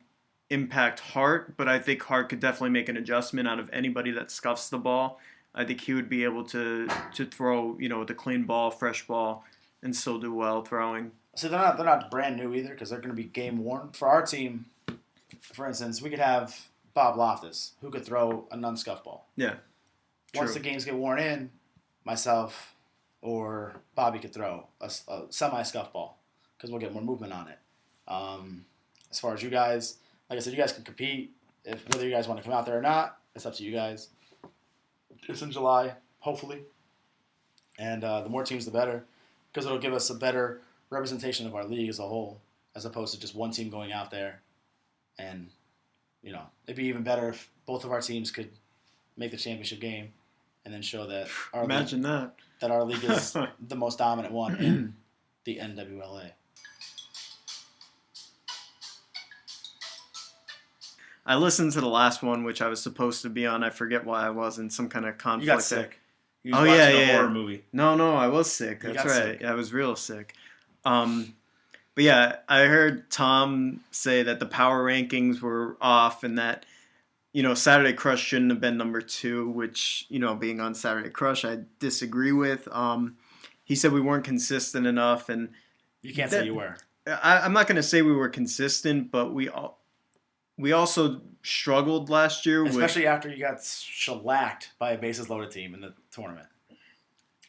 impact Hart, but I think Hart could definitely make an adjustment out of anybody that scuffs the ball. I think he would be able to throw, the clean ball, fresh ball, and still do well throwing. So they're not brand new either because they're going to be game worn. For our team, for instance, we could have Bob Loftus who could throw a non-scuff ball. Yeah. Once the games get worn in, myself or Bobby could throw a semi-scuff ball because we'll get more movement on it. As far as you guys, like I said, you guys can compete. Whether you guys want to come out there or not, it's up to you guys. It's in July, hopefully. And the more teams, the better, because it'll give us a better representation of our league as a whole, as opposed to just one team going out there. And, it'd be even better if both of our teams could make the championship game and then show that our league is the most dominant one in the NWLA. I listened to the last one, which I was supposed to be on. I forget why I wasn't. Some kind of conflict. You got sick. He was watching a horror movie. No, I was sick. That's right. I was real sick. But yeah, I heard Tom say that the power rankings were off and that, Saturday Crush shouldn't have been number 2, which, being on Saturday Crush, I disagree with. He said we weren't consistent enough. And you can't say you were. I'm not going to say we were consistent, but we also struggled last year. Especially after you got shellacked by a bases loaded team in the tournament.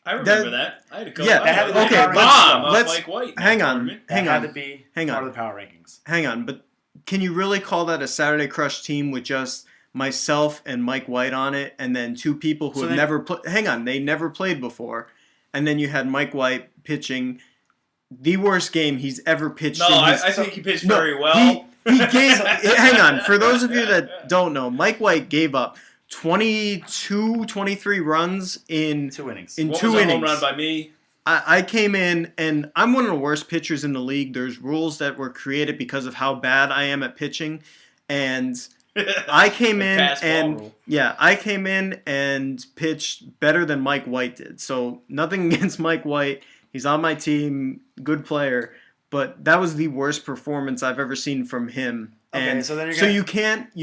I remember that. I had a couple. Yeah, Let's Mike White. Hang on. Part of the power rankings. Hang on, but can you really call that a Saturday Crush team with just myself and Mike White on it, and then 2 people who never played? Hang on, they never played before, and then you had Mike White pitching the worst game he's ever pitched. No, I think he pitched very well. He gave. Hang on, for those of you that don't know, Mike White gave up 23 runs in 2 innings. In what 2 was innings. A home run by me. I came in, and I'm one of the worst pitchers in the league. There's rules that were created because of how bad I am at pitching, and I came in and pitched better than Mike White did. So nothing against Mike White. He's on my team, good player, but that was the worst performance I've ever seen from him. And you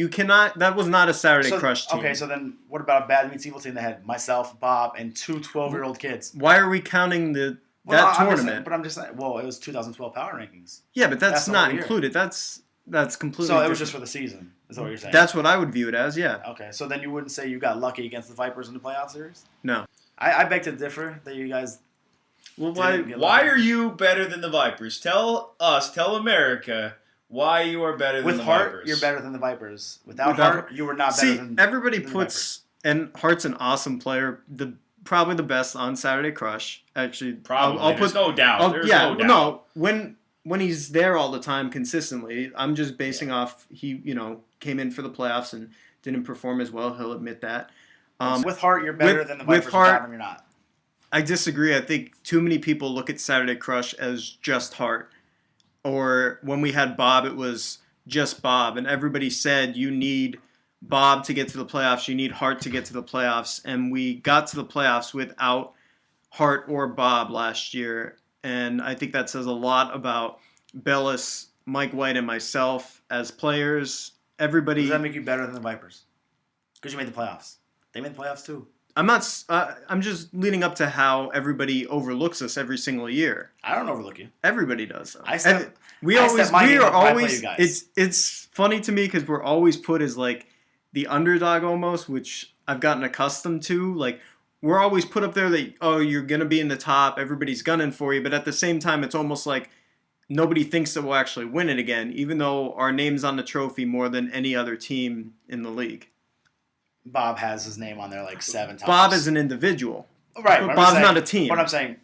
cannot. That was not a Saturday Crush team. Okay, so then what about a Bad Meets Evil team that had myself, Bob, and 2 12-year-old kids? Why are we counting that tournament? I'm just saying. Well, it was 2012 power rankings. Yeah, but that's not included. That's completely. So it was different. just for the season. Is what you're saying? That's what I would view it as. Yeah. Okay, so then you wouldn't say you got lucky against the Vipers in the playoff series? No. I beg to differ that you guys. Well, why are you better than the Vipers? Tell America why you are better than the Vipers. With Hart, you're better than the Vipers. Without Hart, you were not better than everybody than puts, and Hart's an awesome player, probably the best on Saturday Crush. Actually, probably. There's no doubt. No, when he's there all the time consistently, I'm just basing off he, came in for the playoffs and didn't perform as well. He'll admit that. With Hart, you're better than the Vipers. With Hart, without him, you're not. I disagree. I think too many people look at Saturday Crush as just Hart. Or when we had Bob, it was just Bob. And everybody said you need Bob to get to the playoffs. You need Hart to get to the playoffs. And we got to the playoffs without Hart or Bob last year. And I think that says a lot about Bellis, Mike White, and myself as players. Everybody. Does that make you better than the Vipers? Because you made the playoffs. They made the playoffs too. I'm not. I'm just leading up to how everybody overlooks us every single year. I don't overlook you. Everybody does. Though. We are always. It's funny to me because we're always put as like the underdog almost, which I've gotten accustomed to. Like we're always put up there that you're gonna be in the top. Everybody's gunning for you, but at the same time, it's almost like nobody thinks that we'll actually win it again, even though our name's on the trophy more than any other team in the league. Bob has his name on there like 7 times. Bob is an individual. Right. But Bob's not a team. But I'm saying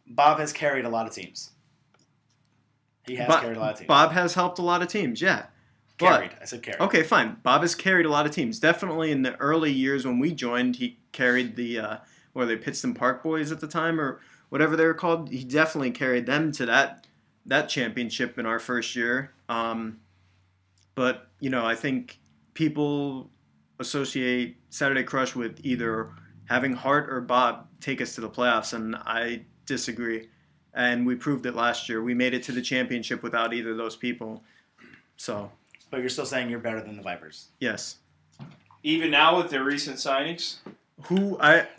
Bob has carried a lot of teams. He has carried a lot of teams. Bob has helped a lot of teams, yeah. Carried. I said carried. Okay, fine. Bob has carried a lot of teams. Definitely in the early years when we joined, he carried the, they Pittston Park Boys at the time or whatever they were called. He definitely carried them to that championship in our first year. But, I think people associate Saturday Crush with either having Hart or Bob take us to the playoffs, and I disagree. And we proved it last year. We made it to the championship without either of those people. So. But you're still saying you're better than the Vipers. Yes. Even now with their recent signings?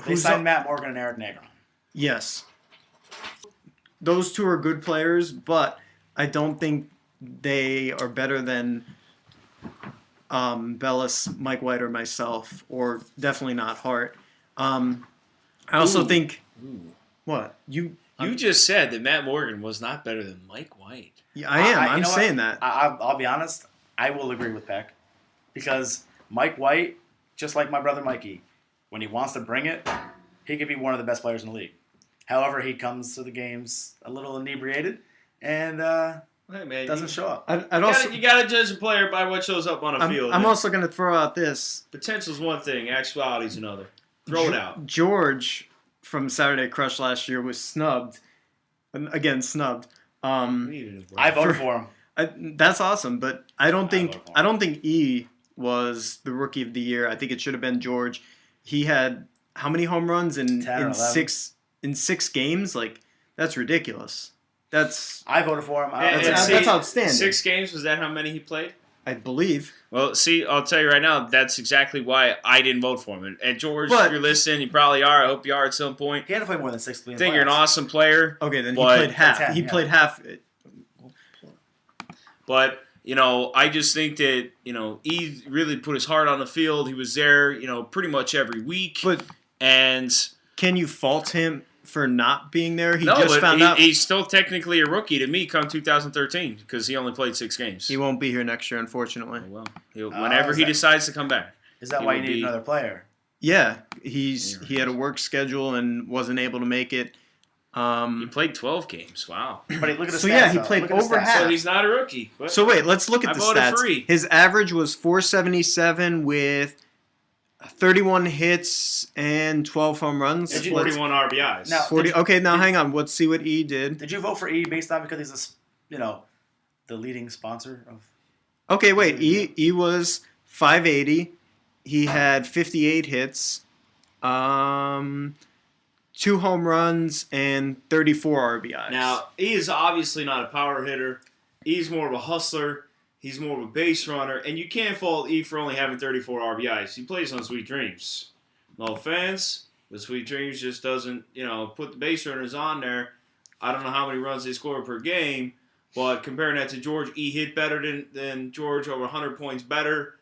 They signed Matt Morgan and Eric Negron. Yes. Those two are good players, but I don't think they are better than Bellis, Mike White, or myself, or definitely not Hart. I also think... What? You just said that Matt Morgan was not better than Mike White. Yeah, I am. I'm saying that. I'll be honest. I will agree with Peck. Because Mike White, just like my brother Mikey, when he wants to bring it, he could be one of the best players in the league. However, he comes to the games a little inebriated and doesn't show up. You got to judge a player by what shows up on a field. I'm also going to throw out this. Potential's one thing, actuality's another. Throw it out. George from Saturday Crush last year was snubbed. Again, snubbed. I voted for him. That's awesome, but I don't think E was the rookie of the year. I think it should have been George. He had how many home runs in 6 games? Like that's ridiculous. I voted for him. That's outstanding. 6 games, was that how many he played? I believe. Well, see, I'll tell you right now, that's exactly why I didn't vote for him. And George, if you're listening, you probably are. I hope you are at some point. He had to play more than 6 games. I think you're an awesome player. Okay, then he played half. 10, he played half. But, I just think that, he really put his heart on the field. He was there, pretty much every week. And can you fault him for not being there? He just found out. He's still technically a rookie to me come 2013 because he only played 6 games. He won't be here next year, unfortunately. Oh, well, whenever he decides to come back. Is that why you need another player? Yeah, he had a work schedule and wasn't able to make it. He played 12 games. Wow. But look at the stats. So yeah, he played over half. So he's not a rookie. So wait, let's look at the stats. Free. His average was 477 with 31 hits and 12 home runs. 41 RBIs. Now, 40. Okay, now hang on. Let's see what E did. Did you vote for E based on because he's the leading sponsor of? Okay, wait. E was 580. He had 58 hits, 2 home runs, and 34 RBIs. Now, E is obviously not a power hitter. E's more of a hustler. He's more of a base runner. And you can't fault E for only having 34 RBIs. He plays on Sweet Dreams. No offense, but Sweet Dreams just doesn't, put the base runners on there. I don't know how many runs they score per game, but comparing that to George, E hit better than George, over 100 points better.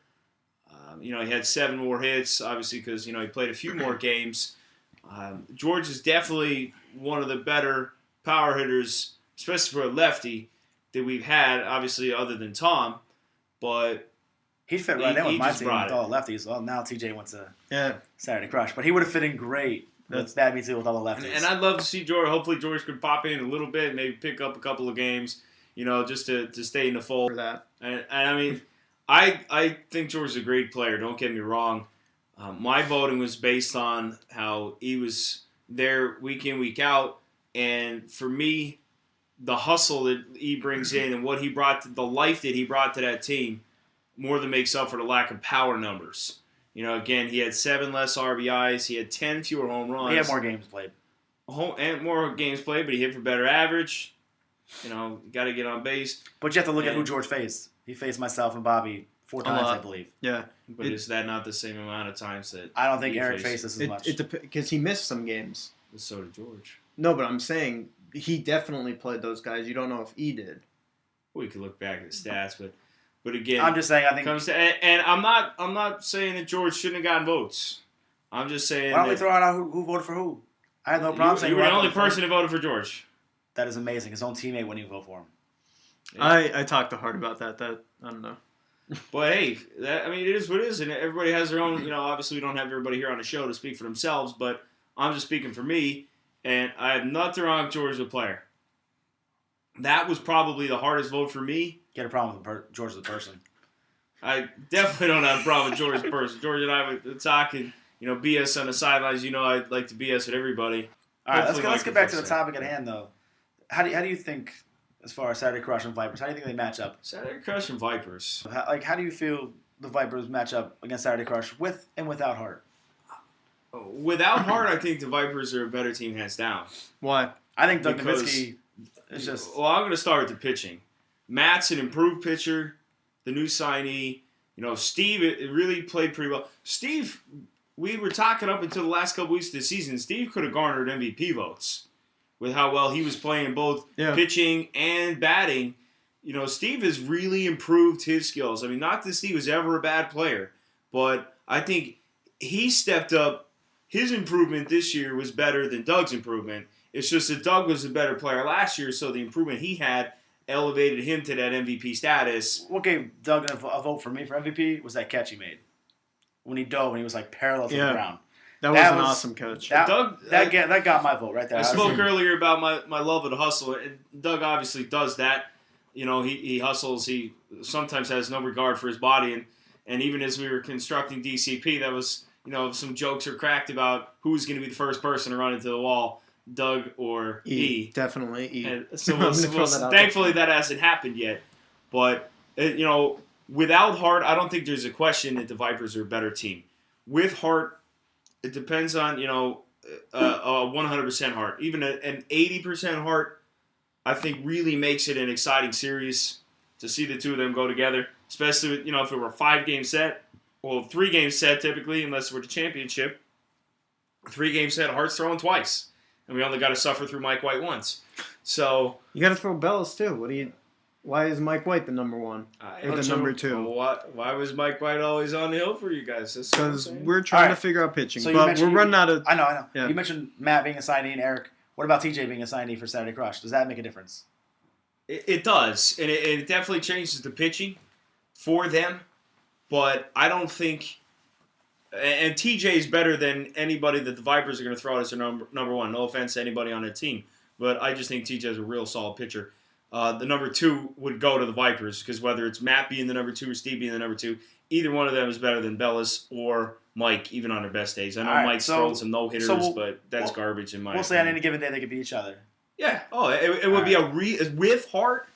He had 7 more hits, obviously, because, he played a few more games. George is definitely one of the better power hitters, especially for a lefty, that we've had, obviously, other than Tom. But he'd fit right in with my team with all the lefties. Well, now TJ went to Saturday Crush, but he would have fit in great with Bad Me Too with all the lefties. And I'd love to see George. Hopefully, George could pop in a little bit, maybe pick up a couple of games, just to stay in the fold. For that. And I mean, I think George is a great player. Don't get me wrong. My voting was based on how he was there week in, week out. And for me, the hustle that he brings in and what he brought to the life that he brought to that team more than makes up for the lack of power numbers. Again, he had 7 less RBIs. He had 10 fewer home runs. He had more games played. And more games played, but he hit for better average. Got to get on base. But you have to look at who George faced. He faced myself and Bobby 4 A times, lot. I believe. Yeah. But is that not the same amount of times that I don't think he Eric faced faced this as much. Because he missed some games. So did George. No, but I'm saying he definitely played those guys. You don't know if he did. We could look back at the stats, but again, I'm just saying. I think. comes to, and I'm not saying that George shouldn't have gotten votes. I'm just saying. Why don't we that throw out who voted for who? I have no problem saying you were who the I only voted for. person who voted for George. That is amazing. His own teammate wouldn't even vote for him. Yeah. I talked to Hart about that. I don't know. But hey, it is what it is, and everybody has their own. Obviously, we don't have everybody here on the show to speak for themselves, but I'm just speaking for me, and I have nothing wrong with George the player. That was probably the hardest vote for me. You had a problem with George the person. I definitely don't have a problem with George the person. George and I were talking, BS on the sidelines. I like to BS with everybody. All right, Hopefully let's get back to the Mike will topic at hand, though. How do you think, as far as Saturday Crush and Vipers, how do you think they match up? Saturday Crush and Vipers. How do you feel the Vipers match up against Saturday Crush with and without Hart? Without Hart, I think the Vipers are a better team, hands down. Why? I think Doug Because- Novitski is just. Well, I'm going to start with the pitching. Matt's an improved pitcher, the new signee. Steve it really played pretty well. Steve, we were talking up until the last couple weeks of the season, Steve could have garnered MVP votes with how well he was playing both pitching and batting. Steve has really improved his skills. I mean, not that Steve was ever a bad player, but I think he stepped up. His improvement this year was better than Doug's improvement. It's just that Doug was a better player last year, so the improvement he had elevated him to that MVP status. What gave Doug a vote for me for MVP was that catch he made. When he dove and he was like parallel to the ground. That was an awesome coach. That got my vote right there. I spoke earlier about my love of the hustle, and Doug obviously does that. He hustles. He sometimes has no regard for his body, and even as we were constructing DCP, that was some jokes are cracked about who's going to be the first person to run into the wall, Doug or E. Definitely E. And so thankfully that hasn't happened yet, but without Hart, I don't think there's a question that the Vipers are a better team. With Hart, it depends on, a 100% Hart. Even an 80% Hart, I think, really makes it an exciting series to see the two of them go together, especially, if it were a 5-game set. Well, 3-game set, typically, unless we're the championship. 3-game set, Hart's throwing twice. And we only got to suffer through Mike White once. So you got to throw Bellis, too. Why is Mike White the number 1? Or the number 2? Why was Mike White always on the hill for you guys? Because we're trying to figure out pitching. So but we're running out of... I know. Yeah. You mentioned Matt being a signee and Eric. What about TJ being a signee for Saturday Crush? Does that make a difference? It does. And it definitely changes the pitching for them. But I don't think... And TJ is better than anybody that the Vipers are going to throw out as their number 1. No offense to anybody on that team. But I just think TJ is a real solid pitcher. The number 2 would go to the Vipers because whether it's Matt being the number 2 or Steve being the number 2, either one of them is better than Bellis or Mike, even on their best days. I know Mike's thrown some no-hitters, but that's garbage in my opinion. We'll say on any given day they could beat each other. Yeah. Oh, it would be with Hart,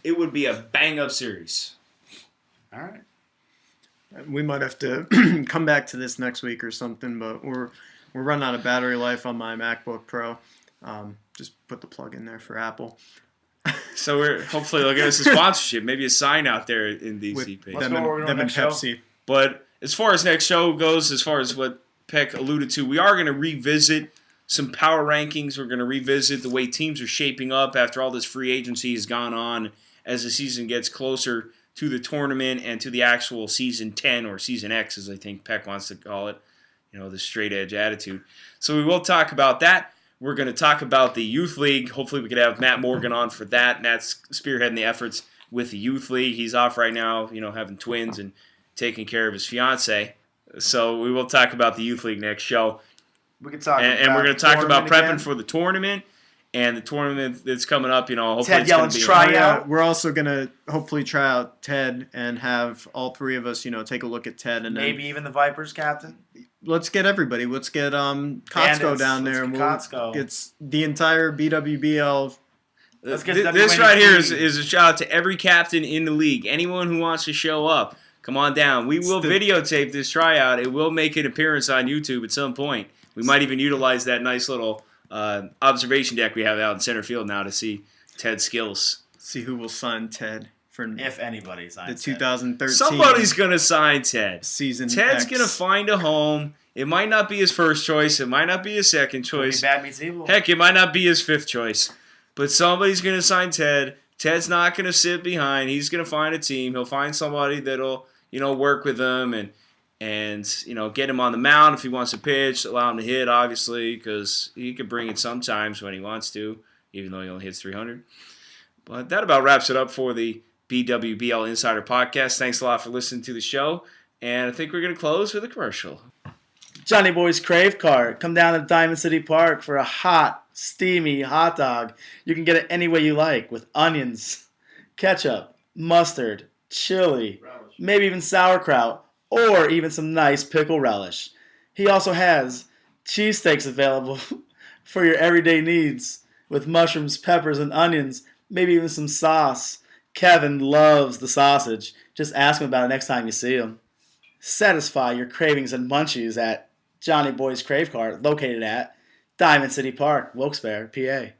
it would be a bang-up series. All right. We might have to come back to this next week or something, but we're running out of battery life on my MacBook Pro. Just put the plug in there for Apple. So hopefully they'll give us a sponsorship, maybe a sign out there in DCP. Them and Pepsi. But as far as next show goes, as far as what Peck alluded to, we are going to revisit some power rankings. We're going to revisit the way teams are shaping up after all this free agency has gone on as the season gets closer to the tournament and to the actual Season 10 or Season X, as I think Peck wants to call it, the straight edge attitude. So we will talk about that. We're going to talk about the Youth League. Hopefully we could have Matt Morgan on for that. Matt's spearheading the efforts with the Youth League. He's off right now, having twins and taking care of his fiance. So we will talk about the Youth League next show. We can talk and we're going to talk about prepping for the tournament. And the tournament that's coming up, hopefully Ted it's going to Yelland's be tryout. We're also going to hopefully try out Ted and have all 3 of us, take a look at Ted. And maybe even the Vipers captain. Let's get everybody. Let's get Kotsko down there. And we'll get the entire BWBL. This right here is a shout out to every captain in the league. Anyone who wants to show up, come on down. We will videotape this tryout. It will make an appearance on YouTube at some point. We might even utilize that nice little observation deck we have out in center field now to see Ted's skills. See who will sign Ted for If anybody the signs 2013 Somebody's going to sign Ted. season. Ted's X. going to find a home. It might not be his first choice. It might not be his second choice. Bad meets evil. Heck, it might not be his fifth choice. But somebody's going to sign Ted. Ted's not going to sit behind. He's going to find a team. He'll find somebody that'll, work with him and get him on the mound if he wants to pitch, allow him to hit, obviously, because he can bring it sometimes when he wants to, even though he only hits 300. But that about wraps it up for the BWBL Insider Podcast. Thanks a lot for listening to the show. And I think we're going to close with a commercial. Johnny Boy's Crave Cart. Come down to Diamond City Park for a hot, steamy hot dog. You can get it any way you like with onions, ketchup, mustard, chili, maybe even sauerkraut, or even some nice pickle relish. He also has cheesesteaks available for your everyday needs with mushrooms, peppers, and onions, maybe even some sauce. Kevin loves the sausage. Just ask him about it next time you see him. Satisfy your cravings and munchies at Johnny Boy's Crave Cart, located at Diamond City Park, Wilkes-Barre, PA.